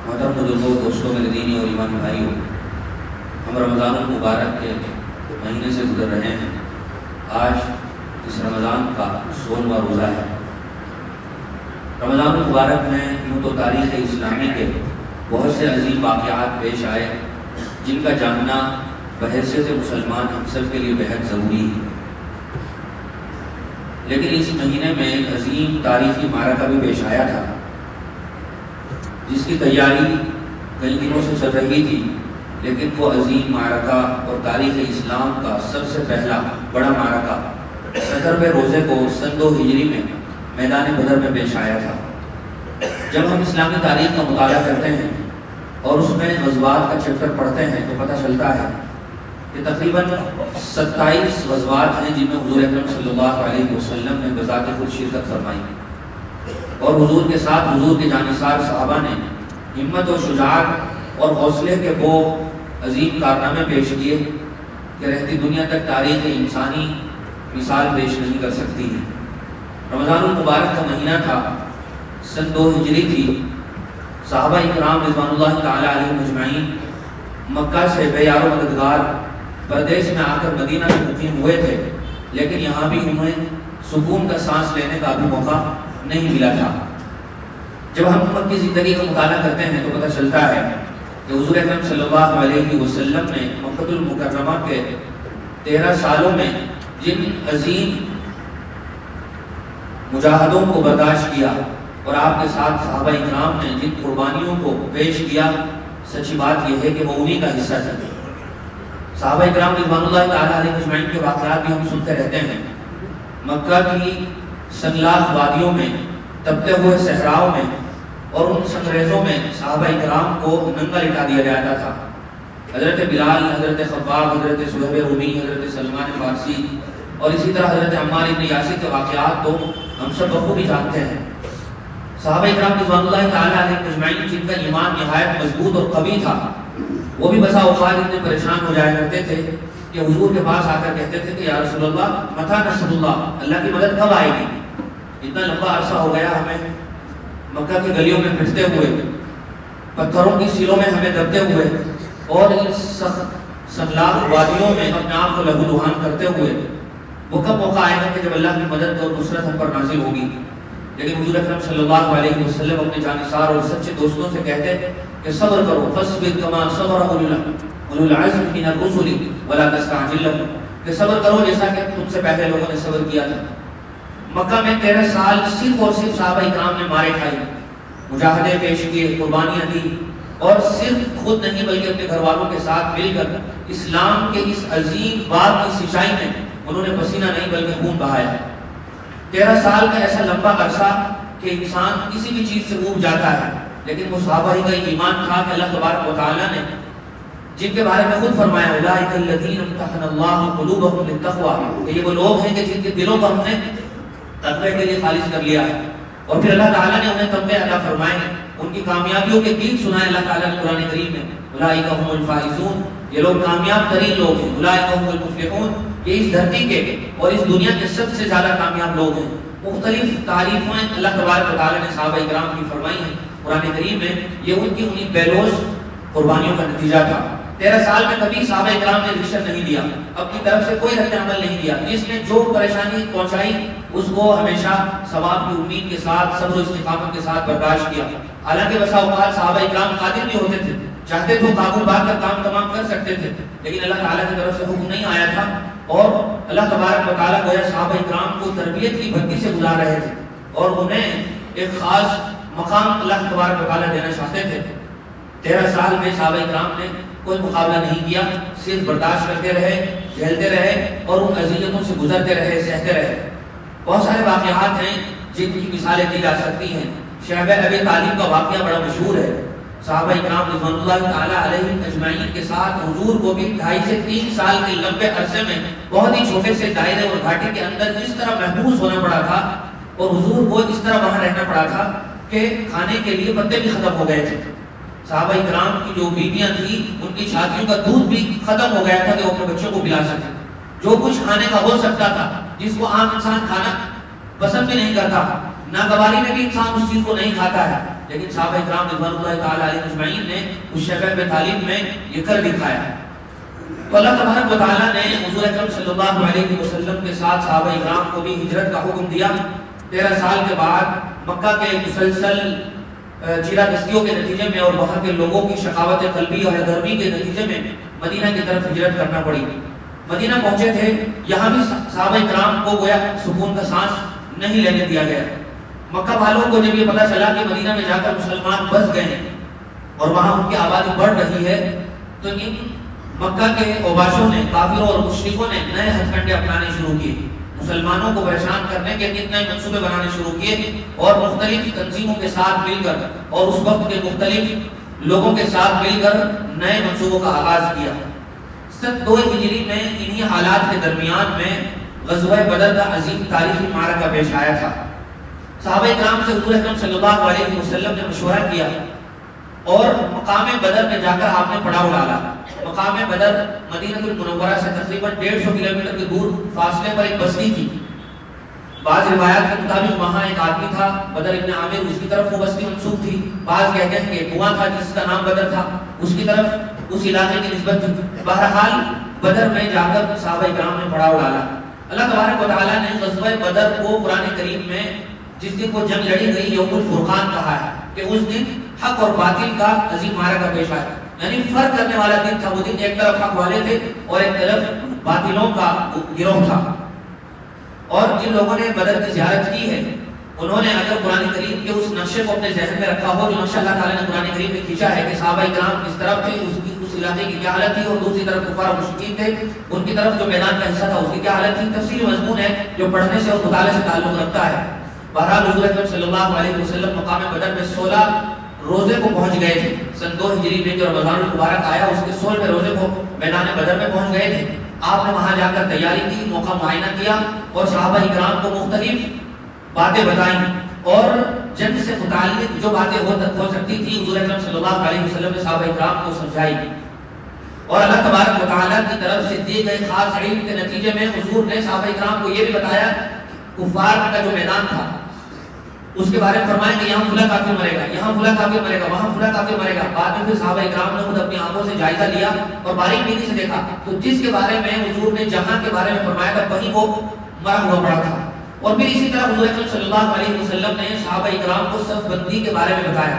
محترم بزرگوں، دوستوں، میرے دینی اور ایمانی بھائیوں، ہم رمضان المبارک کے مہینے سے گزر رہے ہیں۔ آج اس رمضان کا 16واں روزہ ہے۔ رمضان المبارک میں یوں تو تاریخ اسلامی کے بہت سے عظیم واقعات پیش آئے جن کا جاننا بحیثیت مسلمان ہم سب کے لیے بہت ضروری ہے، لیکن اس مہینے میں ایک عظیم تاریخی معرکہ بھی پیش آیا تھا جس کی تیاری کئی دنوں سے چل رہی تھی، لیکن وہ عظیم معرکہ اور تاریخ اسلام کا سب سے پہلا بڑا معرکہ 17ویں روزے کو سن 2 ہجری میں میدان بدر میں پیش آیا تھا۔ جب ہم اسلامی تاریخ کا مطالعہ کرتے ہیں اور اس میں غزوات کا چیپٹر پڑھتے ہیں تو پتہ چلتا ہے کہ تقریباً 27 غزوات ہیں جن میں حضور اکرم صلی اللہ علیہ وسلم نے بذات خود شرکت فرمائی، اور حضور کے ساتھ حضور کے جانثار صحابہ نے ہمت و شجاعت اور حوصلے کے وہ عظیم کارنامے پیش کیے کہ رہتی دنیا تک تاریخ انسانی مثال پیش نہیں کر سکتی ہے۔ رمضان المبارک کا مہینہ تھا، سن 2 ہجری تھی۔ صحابہ اکرام رضوان اللہ تعالی علیہم اجمعین مکہ سے بے یار و مددگار پردیس میں آ کر مدینہ میں مقیم ہوئے تھے، لیکن یہاں بھی انہیں سکون کا سانس لینے کا بھی موقع نہیں ملا تھا۔ جب ہم امت کی زندگی کا مطالعہ کرتے ہیں تو پتہ چلتا ہے کہ حضور اکرم صلی اللہ علیہ وسلم نے مکہ المکرمہ کے 13 سالوں میں جن عظیم مجاہدوں کو برداشت کیا اور آپ کے ساتھ صحابہ اکرام نے جن قربانیوں کو پیش کیا، سچی بات یہ ہے کہ وہ انہی کا حصہ تھے۔ صحابہ اکرام رضوان اللہ تعالی علیہ اجمعین کے واقعات بھی ہم سنتے رہتے ہیں۔ مکہ کی سنگلاخ وادیوں میں، تپتے ہوئے صحراؤں میں اور ان سنگریزوں میں صحابہ اکرام کو ننگا لٹا دیا جاتا تھا۔ حضرت بلال، حضرت خباب، حضرت صہیب رومی، حضرت سلمان فارسی اور اسی طرح حضرت عمار بن یاسر کے واقعات تو ہم سب بخوبی جانتے ہیں۔ صحابہ اکرام رضوان اللہ تعالی علیہ اجمعین جن کا ایمان نہایت مضبوط اور قوی تھا، وہ بھی بسا اوقات اتنے پریشان ہو جایا کرتے تھے کہ حضور کے پاس آ کر کہتے تھے کہ یا رسول اللہ متی نصر اللہ، اللہ کی مدد کب آئے گی؟ اتنا لمبا عرصہ ہو گیا ہمیں مکہ کی گلیوں میں پھرتے ہوئے، پتھروں کی سیلوں میں ہمیں دبتے ہوئے اور ان سنگلاخ وادیوں میں اپنے آپ کو لہو لہان کرتے ہوئے، وہ کب موقع آئے گا کہ جب اللہ کی مدد اور نصرت ہم پر نازل ہوگی؟ لیکن حضور اکرم صلی اللہ علیہ وسلم اپنے جانثار اور سچے دوستوں سے کہتے کہ صبر کرو، فاصبر کما صبر اولو العزم من الرسل ولا تستعجل لهم، کہ صبر کرو جیسا کہ تم سے پہلے لوگوں نے صبر کیا تھا۔ مکہ میں 13 سال صرف اور صرف صحابہ اکرام نے مارے کھائے، مجاہدے پیش کیے، قربانیاں دی، اور صرف خود نہیں بلکہ اپنے گھر والوں کے ساتھ مل کر اسلام کے اس عظیم بات کی سچائی میں انہوں نے پسینہ نہیں بلکہ خون بہایا۔ 13 سال کا ایسا لمبا عرصہ کہ انسان کسی بھی چیز سے اوب جاتا ہے، لیکن وہ صحابہ ہی کا ایمان تھا کہ اللہ تبارک و تعالیٰ نے جن کے بارے میں خود فرمایا اولئک الذین امتحن اللہ قلوبهم للتقوی، کہ یہ وہ لوگ ہیں کہ جن کے دلوں کو ہم نے تقوی کے لیے خالص کر لیا ہے، اور پھر اللہ تعالیٰ نے انہیں تقوی عطا فرمائے ہیں، ان کی کامیابیوں کے گیت سنائے اللہ تعالیٰ نے قرآن کریم میں، اولئک هم الفائزون، یہ لوگ کامیاب ترین لوگ ہیں، اولئک هم المفلحون، یہ اس دھرتی کے اور اس دنیا کے سب سے زیادہ کامیاب لوگ ہیں۔ مختلف تعریفیں اللہ تبارک و تعالیٰ نے صحابہ اکرام کی فرمائی ہیں قرآن کریم میں، یہ ان کی انہی بیلوز قربانیوں کا نتیجہ تھا۔ 13 سال میں کبھی صحابہ اکرام نے رشوت نہیں دیا، اپنی طرف سے کوئی رد عمل نہیں دیا، جس نے جو پریشانی پہنچائی اس کو ہمیشہ ثواب کی امید کے ساتھ صبر و استقامت کے ساتھ برداشت کیا۔ حالانکہ بسا اوقات صحابہ اکرام قادر بھی ہوتے تھے، چاہتے تو قابل بات کا کام تمام کر سکتے تھے، لیکن اللہ تعالیٰ کی طرف سے حکم نہیں آیا تھا، اور اللہ تبارک و تعالیٰ گویا صحابہ اکرام کو تربیت کی بھٹی سے گزار رہے تھے اور انہیں ایک خاص مقام اللہ تبارک و تعالیٰ دینا چاہتے تھے۔ 13 سال میں صحابہ اکرام نے کوئی مقابلہ نہیں کیا، صرف برداشت کرتے رہے، جھیلتے رہے اور ان اذیتوں سے گزرتے رہے، سہتے رہے۔ بہت سارے واقعات ہیں جن کی مثالیں دی جا سکتی ہیں۔ شعبہ ابی طالب کا واقعہ بڑا مشہور ہے۔ صحابہ اکرام رضوان اللہ تعالی علیہ اجمعین کے ساتھ حضور کو بھی 2.5 سے 3 سال کے لمبے عرصے میں بہت ہی چھوٹے سے دائرے اور گھاٹی کے اندر اس طرح محبوس ہونا پڑا تھا، اور حضور کو اس طرح وہاں رہنا پڑا تھا کہ کھانے کے لیے پتے بھی ختم ہو گئے تھے۔ صحابہ اکرام کی جو بیویاں تھیں ان کی چھاتیوں کا دودھ بھی ختم ہو گیا تھا کہ وہ اپنے بچوں کو پلا سکیں۔ جو کچھ کھانے کا ہو سکتا تھا، جس کو عام انسان کھانا پسند بھی نہیں کرتا، ناگواری میں بھی انسان اس چیز کو نہیں کھاتا ہے، لیکن صحابہ کرام رضوان اللہ تعالی علیہ اجمعین نے اس شیبہ میں تعلیم میں یہ کر دکھایا. تو اللہ تبارک و تعالیٰ نے حضور اکرم صلی اللہ علیہ وسلم کے ساتھ صحابہ کرام کو بھی ہجرت کا حکم دیا. 13 سال کے بعد مکہ کے مسلسل چیرہ دستیوں کے نتیجے میں اور وہاں کے لوگوں کی شقاوت قلبی اور گرمی کے نتیجے میں مدینہ کی طرف ہجرت کرنا پڑی. مدینہ پہنچے تھے, یہاں بھی صحابہ کرام کو گویا سکون کا سانس نہیں لینے دیا گیا. مکہ والوں کو جب یہ پتہ چلا کہ مدینہ میں جا کر مسلمان بس گئے ہیں اور وہاں ان کی آبادی بڑھ رہی ہے, تو ان مکہ کے اوباشوں نے, کافروں اور مشرکوں نے نئے ہتھ کنڈے اپنانے شروع کیے. مسلمانوں کو پریشان کرنے کے نئے منصوبے بنانے شروع کیے اور مختلف تنظیموں کے ساتھ مل کر اور اس وقت کے مختلف لوگوں کے ساتھ مل کر نئے منصوبوں کا آغاز کیا. 2 ہجری میں انہی حالات کے درمیان میں غزوہ بدر کا عظیم تاریخی معرکہ پیش آیا تھا. صحابہ کرام سے حضور اکرم صلی اللہ علیہ وسلم نے مشورہ کیا اور مقام بدر میں جا کر آپ نے پڑاؤ ڈالا. مقام بدر مدینہ المنورہ سے تقریباً 150 کلومیٹر کے دور فاصلے پر ایک بستی تھی. بعض روایات کے مطابق وہاں ایک آدمی تھا بدر ابن عامر, اس کی طرف وہ بستی منسوب تھی. بعض کہتے ہیں کہ ایک کنواں تھا جس کا نام بدر تھا, اس کی طرف اس علاقے کی نسبت تھی. بہرحال بدر میں جا کر صحابہ کرام نے پڑاؤ ڈالا. اللہ تبارک و تعالیٰ نے غزوہ بدر کو قرآن کریم میں جس دن وہ جنگ لڑی گئی یوم الفرقان کہا ہے کہ اس دن حق اور باطل کا عظیم معرکہ پیش آیا. یعنی فرق کرنے والا دن تھا وہ دن. ایک طرف حق والے تھے اور ایک طرف باطلوں کا گروہ تھا. اور جن لوگوں نے بدر کی زیارت کی ہے انہوں نے اگر قرآن کریم کے اس نقشے کو اپنے ذہن میں رکھا ہو جو نقشہ اللہ تعالیٰ نے قرآن کریم میں کھینچا ہے کہ صحابہ کرام کس طرف تھے, اس علاقے کی کیا حالت تھی, اور دوسری طرف کفار و مشرکین تھے, ان کی طرف جو میدان کا حصہ تھا اس کی کیا حالت تھی. تفصیلی مضمون ہے جو پڑھنے سے اور مطالعے سے تعلق رکھتا ہے. بہرحال حضور اکرم صلی اللہ علیہ وسلم مقام بدر میں 16 روزے کو پہنچ گئے تھے. سن 2 ہجری میں جو رمضان المبارک آیا اس کے 16ویں روزے کو میدان بدر میں پہنچ گئے تھے. آپ نے وہاں جا کر تیاری کی, موقع معائنہ کیا اور صحابہ کرام کو مختلف باتیں بتائیں اور جنگ سے متعلق جو باتیں ہو سکتی تھی حضور اکرم صلی اللہ علیہ وسلم نے صحابہ کرام کو سمجھائی. اور اللہ تبارک و تعالیٰ کی طرف سے دیے گئے خاص علم کے نتیجے میں حضور نے صحابہ کرام کو یہ بھی بتایا کفار کا جو میدان تھا اس کے بارے میں فرمایا کہ یہاں فلاں کافر مرے گا, یہاں فلاں کافر مرے گا, وہاں فلاں کافر مرے گا. بعد میں پھر صحابہ کرام نے خود اپنی آنکھوں سے جائزہ لیا اور باریک بینی سے دیکھا تو جس کے بارے میں حضور نے جہاں کے بارے میں فرمایا تھا وہیں وہ مرا ہوا پڑا تھا. اور پھر اسی طرح حضور اکرم صلی اللہ علیہ وسلم نے صحابہ کرام کو صف بندی کے بارے میں بتایا.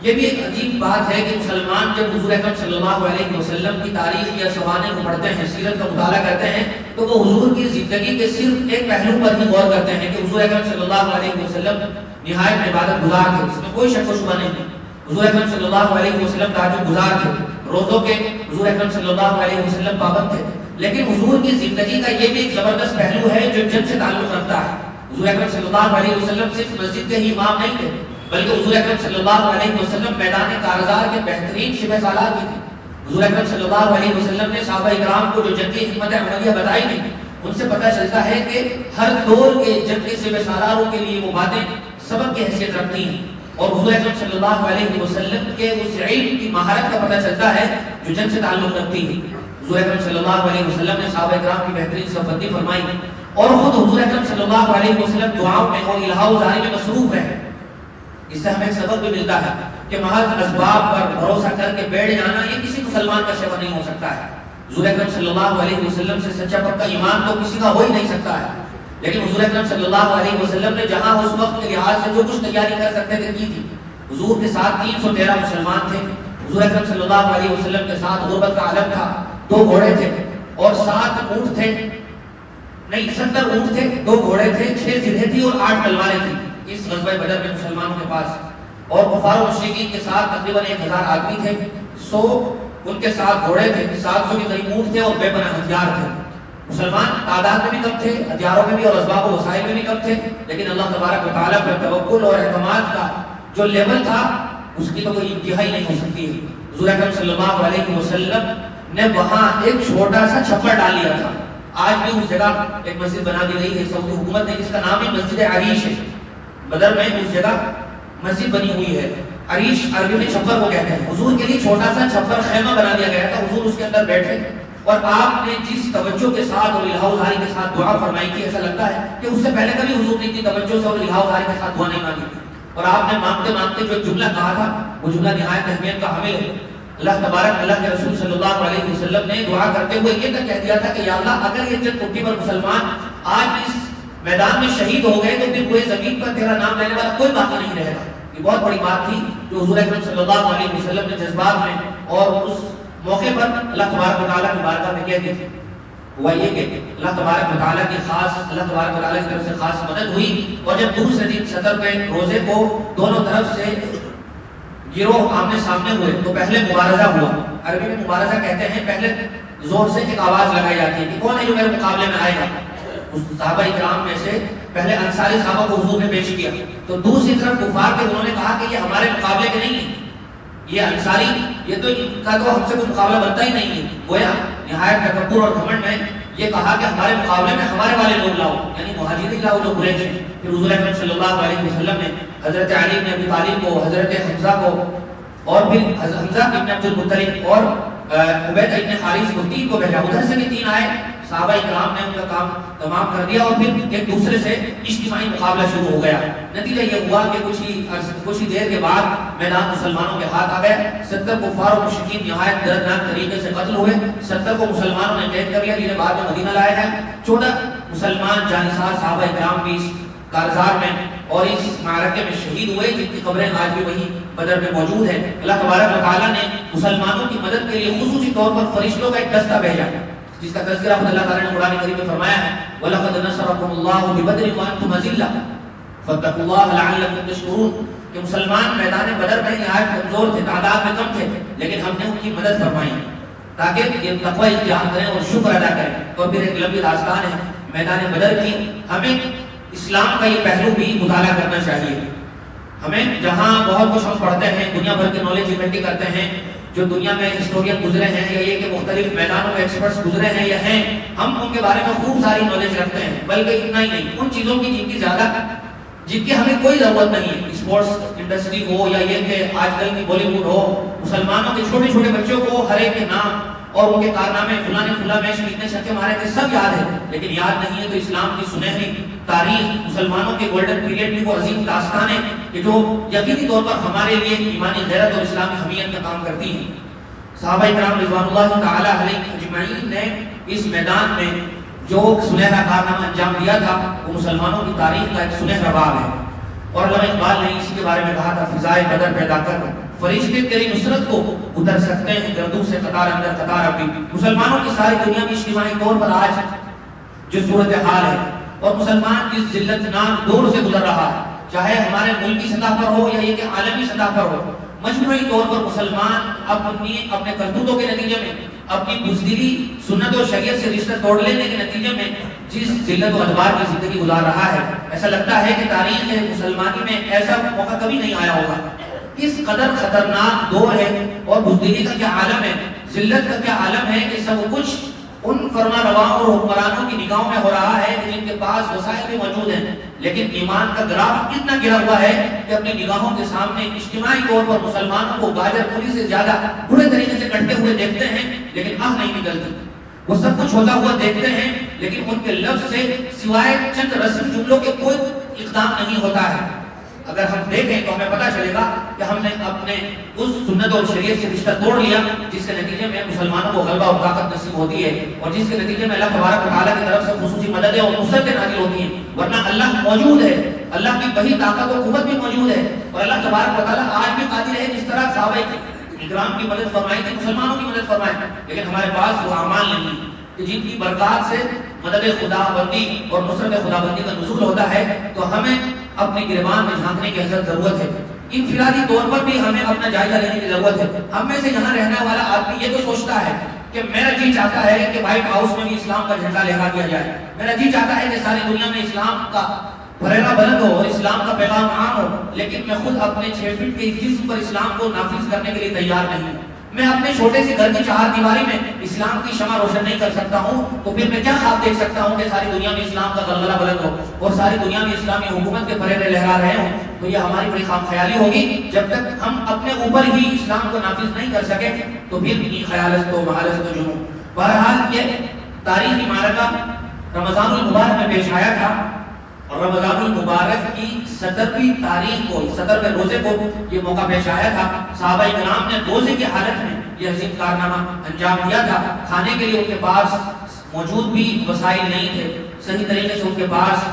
یہ بھی ایک عجیب بات ہے کہ مسلمان جب حضور اکرم صلی اللہ علیہ وسلم کی تاریخ یا سوانح کو پڑھتے ہیں, سیرت کا مطالعہ کرتے ہیں, تو وہ حضور کی زندگی کے صرف ایک پہلو پر ہی غور کرتے ہیں کہ حضور اکرم صلی اللہ علیہ وسلم نہایت عبادت گزار تھے, اس میں کوئی شک و شبہ نہیں. حضور اکرم صلی اللہ علیہ وسلم تہجد گزار تھے, روزوں کے حضور اکرم صلی اللہ علیہ وسلم پابند تھے. لیکن حضور کی زندگی کا یہ بھی ایک زبردست پہلو ہے جو جنگ سے تعلق رکھتا ہے. حضور اکرم صلی اللہ علیہ وسلم صرف مسجد کے ہی امام نہیں تھے بلکہ حضور اکرم صلی اللہ علیہ وسلم میدان کارزار کے بہترین شبہ سالار بھی تھے. حضور اکرم صلی اللہ علیہ وسلم نے صحابہ کرام کو جو جنگی حکمت عملیہ بتائی تھی ان سے پتہ چلتا ہے کہ ہر دور کے جنگی شبہ سالاروں کے لیے وہ باتیں سبق کی حیثیت رکھتی ہیں. اور حضور اکرم صلی اللہ علیہ وسلم کے اس علم کی مہارت کا پتہ چلتا ہے جو جنگ سے تعلق رکھتی ہے. حضور اکرم صلی اللہ علیہ وسلم نے صحابہ کرام کی بہترین صف بندی فرمائی اور خود حضور اکرم صلی اللہ علیہ وسلم دعاؤں میں اور الہا و زاری میں مصروف رہے. اس سے ہمیں ایک سبق بھی ملتا ہے کہ محض اسباب پر بھروسہ کر کے بیٹھ جانا یہ کسی مسلمان کا شیوا نہیں ہو سکتا ہے. حضور اکرم صلی اللہ علیہ وسلم سے سچا پکا ایمان تو کسی کا ہو ہی نہیں سکتا ہے. لیکن حضور اکرم صلی اللہ علیہ وسلم نے جہاں اس وقت کے لحاظ سے جو کچھ تیاری کر سکتے تھے کی تھی. حضور کے ساتھ 313 مسلمان تھے. حضور اکرم صلی اللہ علیہ وسلم کے ساتھ غربت کا عالم تھا, 2 گھوڑے تھے اور 7 اونٹ تھے, نہیں 70 اونٹ تھے, 2 گھوڑے تھے, 6 سیدھے تھی اور 8 تلواریں تھیں اس غزوہ بدر میں مسلمانوں کے پاس. اور کفار و مشرکین کے ساتھ تقریباً 1000 آدمی تھے, 100 ان کے ساتھ گھوڑے تھے, 700 کے قریب اونٹ تھے اور بے پناہ ہتھیار تھے. مسلمان تعداد میں بھی کم تھے, ہتھیاروں میں بھی اور اسباب و وسائل میں بھی کم تھے, لیکن اللہ تبارک و تعالیٰ پر توکل اور اعتماد کا جو لیول تھا اس کی تو کوئی انتہا ہی نہیں ہو سکتی ہے. حضور اکرم صلی اللہ علیہ وسلم نے وہاں ایک چھوٹا سا چھپر ڈال لیا تھا. آج بھی اس جگہ ایک مسجد بنا دی گئی ہے سعودی حکومت نے جس کا نام ہی مسجد عریش ہے. بدر میں اس جگہ مسجد بنی ہوئی ہے. عریش عربی میں چھپر کو کہتے ہیں. حضور کے لیے چھوٹا سا چھپر خیمہ بنا دیا گیا تھا. حضور اس کے اندر بیٹھے اور آپ نے جس توجہ کے ساتھ اور الہا و زاری کے ساتھ دعا فرمائی تھی ایسا لگتا ہے کہ اس سے پہلے کبھی حضور نے اتنی توجہ سے اور الہا و زاری کے ساتھ دعا نہیں مانگی. اور آپ نے مانگتے مانگتے جو جملہ کہا تھا وہ جملہ نہایت اہمیت کا حامل ہے. اللہ کے رسول صلی اللہ علیہ وسلم نے دعا کرتے ہوئے یہ تک کہہ دیا تھا کہ یا اللہ اگر یہ چند مٹھی پر مسلمان آج اس میدان میں شہید ہو گئے تو پھر پورے زمین پر تیرا نام لینے والا کوئی باقی نہیں رہے گا. یہ بہت بڑی بات تھی جو حضور اکرم صلی اللہ علیہ وسلم نے جذبات میں اور اس موقع پر اللہ تبارک و تعالیٰ کی بارگاہ میں کہہ دی تھی. ہوا یہ کہ اللہ تبارک و تعالیٰ کی طرف سے خاص مدد ہوئی. اور جب دوسرے دن صدر کے روزے کو دونوں طرف سے گروہ آمنے سامنے ہوئے تو پہلے مبارزہ ہوا. عربی میں مبارزہ کہتے ہیں پہلے زور سے ایک آواز لگائی جاتی ہے کہ کون ہے جو میرے مقابلے میں آئے گا. اس صحابہ کرام میں سے پہلے انصاری صحابہ کو حضور نے پیش کیا تو دوسری طرف کفار کے انہوں نے کہا کہ یہ ہمارے مقابلے کے نہیں ہیں, یہ انصاری یہ تو ان کا تو ہم سے کوئی مقابلہ بنتا ہی نہیں ہے. گویا نہایت تکبر اور گھمنڈ میں یہ کہا کہ ہمارے مقابلے میں ہمارے والے لوگ لاؤ, یعنی مہاجرین لاؤ جو قریش ہیں. پھر حضور اکرم صلی اللہ علیہ وسلم نے حضرت علی بن ابی طالب کو, حضرت حمزہ کو اور پھر حمزہ بن عبد المطلب اور عبید بن حارث کو تین کو بھیجا. ادھر سے بھی تین آئے, صحابہ کرام نے ان کا کام تمام کر دیا اور پھر ایک دوسرے سے اجتماعی مقابلہ شروع ہو گیا. نتیجہ یہ ہوا کہ کچھ ہی دیر کے بعد میدان مسلمانوں کے ہاتھ آ گئے. 70 کفار و مشرکین نہایت دردناک طریقے سے قتل ہوئے. 70 کو مسلمانوں نے قید کر لیا جنہیں بعد میں مدینہ لایا گیا. 14 مسلمان جانثار صحابہ کرام بھی اس کارزار میں اور اس معرکے میں شہید ہوئے جن کی قبریں آج بھی وہیں بدر میں موجود ہیں. اللہ تبارک و تعالیٰ نے مسلمانوں کی مدد کے لیے خصوصی طور پر فرشتوں کا ایک دستہ بھیجا جس کا تذکرہ خود اللہ تعالیٰ نے قرآن کریم میں فرمایا ہے وَلَقَدْ نَصَرَكُمُ اللَّهُ بِبَدْرٍ وَأَنْتُمْ أَذِلَّةٌ فَاتَّقُوا اللَّهَ لَعَلَّكُمْ تَشْكُرُونَ. کہ مسلمان میدان بدر میں نہایت کمزور تھے, تعداد میں کم تھے, لیکن ہم نے ان کی مدد فرمائی تاکہ یہ تقوی اختیار کریں اور شکر ادا کریں. اور پھر ایک لمبی داستان ہے میدان بدر کی. ہمیں اسلام کا یہ پہلو بھی مطالعہ کرنا چاہیے. ہمیں جہاں بہت کچھ ہم پڑھتے ہیں, دنیا بھر کی نالج اکٹھی کرتے ہیں, جو دنیا میں ہسٹورین گزرے ہیں یا یہ کہ مختلف میدانوں میں ایکسپرٹس گزرے ہیں یا ہیں, ہم ان کے بارے میں خوب ساری نالج رکھتے ہیں. بلکہ اتنا ہی نہیں, ان چیزوں کی جن کی ہمیں کوئی ضرورت نہیں ہے. اسپورٹس انڈسٹری ہو یا یہ کہ آج کل کی بالی ووڈ ہو, مسلمانوں کے چھوٹے چھوٹے بچوں کو ہر ایک کے نام اور ان کے کارنامے فلاں نے فلاں میچ کتنے چھکے مارے تھے سب یاد ہے, لیکن یاد نہیں ہے تو اسلام کی سنہری تاریخ, مسلمانوں کے گولڈن پیریڈ کی وہ عظیم داستانیں کہ جو یقینی طور پر ہمارے لیے ایمانی غیرت اور اسلامی حمیت کا کام کرتی ہیں. صحابہ کرام رضوان اللہ تعالی علیہ اجمعین نے اس میدان میں جو سنہرا کارنامہ انجام دیا تھا وہ مسلمانوں کی تاریخ کا ایک سنہرا باب ہے. اور علامہ اقبال نے اسی کے بارے میں کہا تھا فضائے بدر پیدا کر فرشتے تیری نصرت کو اتر سکتے ہیں گردوں سے قطار اندر قطار. اب بھی مسلمانوں کی ساری دنیا میں اجتماعی طور پر آج جو صورتحال ہے اور مسلمان جس ذلت ناک دور سے گزر رہا ہے, چاہے ہمارے ملکی سطح پر ہو یا یہ کہ عالمی سطح پر ہو, مجموعی طور پر مسلمان اپنے کرتوتوں کے نتیجے میں, اپنی بزدلی سنت و شریعت سے رشتہ توڑ لینے کے نتیجے میں جس ذلت و ادبار کی زندگی گزار رہا ہے, ایسا لگتا ہے کہ تاریخ مسلمانی میں ایسا موقع کبھی نہیں آیا ہوگا. کس قدر خطرناک دور ہے اور بزدلی کا کیا عالم ہے, ذلت کا کیا عالم ہے کہ سب کچھ ان فرما رواؤں اور حکمرانوں کی نگاہوں میں ہو رہا ہے کہ جن کے پاس وسائل بھی موجود ہیں, لیکن ایمان کا گراف اتنا گرا ہوا ہے کہ اپنی نگاہوں کے سامنے اجتماعی طور پر مسلمانوں کو گاجر پولی سے زیادہ برے طریقے سے کٹتے ہوئے دیکھتے ہیں لیکن آنکھ نہیں نکلتی. وہ سب کچھ ہوتا ہوا دیکھتے ہیں لیکن ان کے لفظ سے سوائے چند رسم جملوں کے کوئی اقدام نہیں ہوتا ہے. اگر ہم دیکھیں تو ہمیں پتہ چلے گا کہ ہم نے اپنے اس سنت اور شریعت سے رشتہ توڑ لیا جس کے نتیجے میں مسلمانوں کو غلبہ اور طاقت نصیب ہوتی ہے اور جس کے نتیجے میں اللہ تبارک و تعالیٰ کی طرف سے خصوصی مدد اور نصرتیں نازل ہوتی ہیں. ورنہ اللہ موجود ہے, اللہ کی وہی طاقت اور قوت بھی موجود ہے اور اللہ تبارک و تعالیٰ آج بھی قادر ہے جس طرح صحابہ اکرام کی مدد فرمائی تھی, مسلمانوں کی مدد فرمائے, لیکن ہمارے پاس وہ اعمال نہیں کہ جن کی برکات سے مدد خدا بندی اور نصرت خدا بندی کا نزول ہوتا ہے. تو ہمیں اپنے گریبان میں جھانکنے کی ضرورت ہے. انفرادی طور پر بھی ہمیں اپنا جائزہ لینے کی ضرورت ہے. ہم میں سے یہاں رہنے والا آدمی یہ تو سوچتا ہے کہ میرا جی چاہتا ہے کہ وائٹ ہاؤس میں بھی اسلام کا جھنڈا لہرا دیا جائے, میرا جی چاہتا ہے کہ ساری دنیا میں اسلام کا پھریلا بلند ہو اور اسلام کا پیغام عام ہو, لیکن میں خود اپنے 6 فٹ کے جسم پر اسلام کو نافذ کرنے کے لیے تیار نہیں ہوں. میں اپنے چھوٹے سے گھر کی چہار دیواری میں اسلام کی شمع روشن نہیں کر سکتا ہوں, تو پھر میں کیا خواب دیکھ سکتا ہوں کہ ساری دنیا میں اسلام کا غلغلہ بلند ہو اور ساری دنیا میں اسلامی حکومت کے پھریلے لہرا رہے ہوں. تو یہ ہماری بڑی خام خیالی ہوگی. جب تک ہم اپنے اوپر ہی اسلام کو نافذ نہیں کر سکے تو پھر یہ خیالت و محالت و جنون. بہرحال یہ تاریخی معرکہ رمضان المبارک میں پیش آیا تھا اور رمضان المبارک کی 17ویں تاریخ کو 17ویں روزے کو یہ موقع پیش آیا تھا. صحابہ کرام نے روزے کی حالت میں یہ عظیم کارنامہ انجام دیا تھا. کھانے کے لیے ان کے پاس موجود بھی وسائل نہیں تھے, صحیح طریقے سے ان کے پاس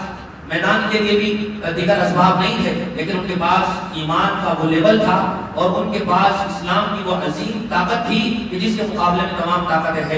میدان کے لیے بھی دیگر اسباب نہیں تھے, لیکن ان کے پاس ایمان کا وہ لیول تھا اور ان کے پاس اسلام کی وہ عظیم طاقت تھی کہ جس کے مقابلے میں تمام طاقتیں ہیں.